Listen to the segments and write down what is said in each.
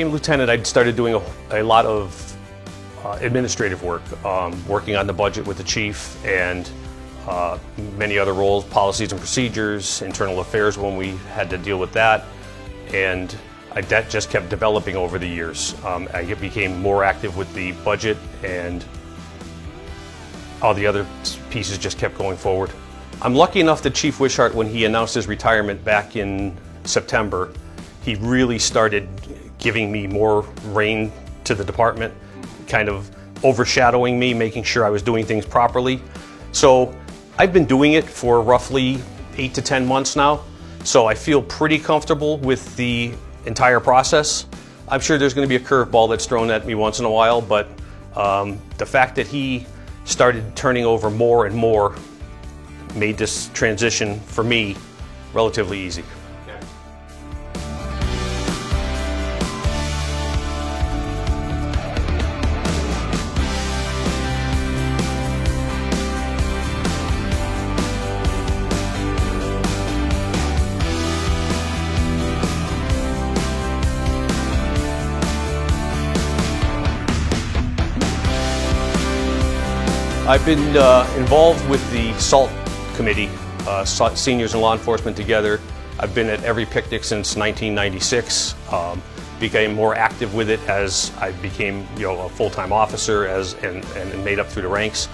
became lieutenant, I started doing a lot of administrative work, working on the budget with the chief and many other roles, policies and procedures, internal affairs when we had to deal with that, and that just kept developing over the years. I became more active with the budget, and all the other pieces just kept going forward. I'm lucky enough that Chief Wishart, when he announced his retirement back in September, he really started giving me more reign to the department, kind of overshadowing me, making sure I was doing things properly. So I've been doing it for roughly 8 to 10 months now, so I feel pretty comfortable with the entire process. I'm sure there's going to be a curveball that's thrown at me once in a while, but the fact that he started turning over more and more made this transition for me relatively easy. I've been involved with the SALT committee, Seniors in Law Enforcement Together. I've been at every picnic since 1996. Became more active with it as I became, a full-time officer and made up through the ranks.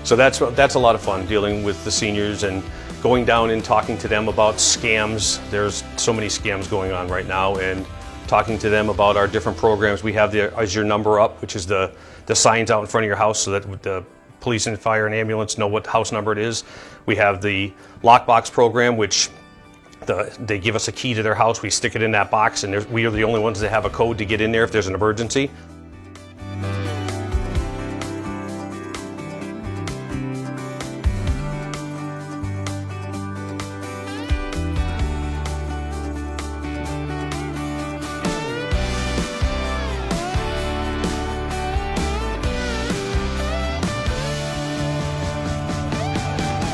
So that's a lot of fun, dealing with the seniors and going down and talking to them about scams. There's so many scams going on right now, and talking to them about our different programs. We have the Is Your Number Up, which is the signs out in front of your house so that the police and fire and ambulance know what house number it is. We have the lockbox program, which they give us a key to their house. We stick it in that box, and we are the only ones that have a code to get in there if there's an emergency.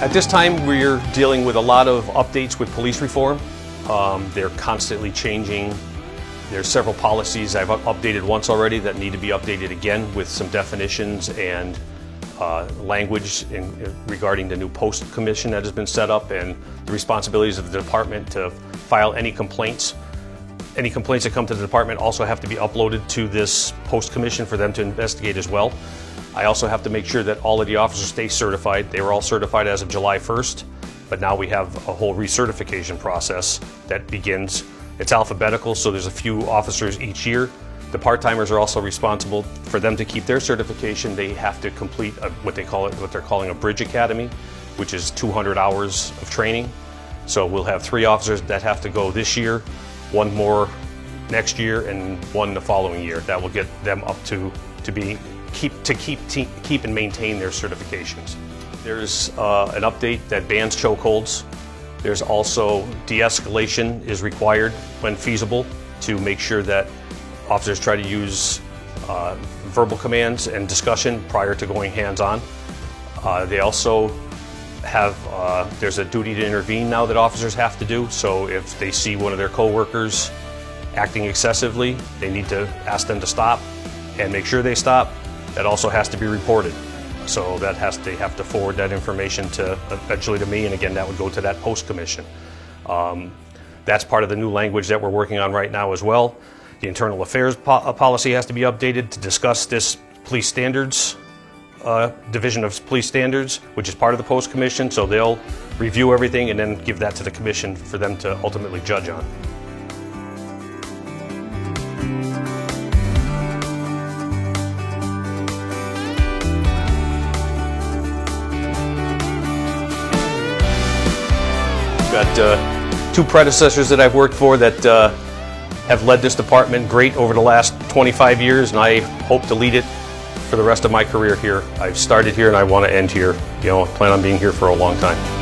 At this time, we're dealing with a lot of updates with police reform. They're constantly changing. There's several policies I've updated once already that need to be updated again with some definitions and language regarding the new post commission that has been set up and the responsibilities of the department to file any complaints. Any complaints that come to the department also have to be uploaded to this post commission for them to investigate as well. I also have to make sure that all of the officers stay certified. They were all certified as of July 1st, but now we have a whole recertification process that begins. It's alphabetical, so there's a few officers each year. The part-timers are also responsible for them to keep their certification. They have to complete what they're calling a bridge academy, which is 200 hours of training. So we'll have 3 officers that have to go this year, 1 more next year, and 1 the following year. That will get them up to keep and maintain their certifications. There's an update that bans chokeholds. There's also de-escalation is required when feasible to make sure that officers try to use verbal commands and discussion prior to going hands-on. They also have, there's a duty to intervene now that officers have to do. So if they see one of their coworkers acting excessively, they need to ask them to stop and make sure they stop. That also has to be reported. So they have to forward that information eventually to me, and again, that would go to that post commission. That's part of the new language that we're working on right now as well. The internal affairs policy has to be updated to discuss this police standards, division of police standards, which is part of the post commission. So they'll review everything and then give that to the commission for them to ultimately judge on. Got 2 predecessors that I've worked for that have led this department great over the last 25 years, and I hope to lead it for the rest of my career here. I've started here and I want to end here. I plan on being here for a long time.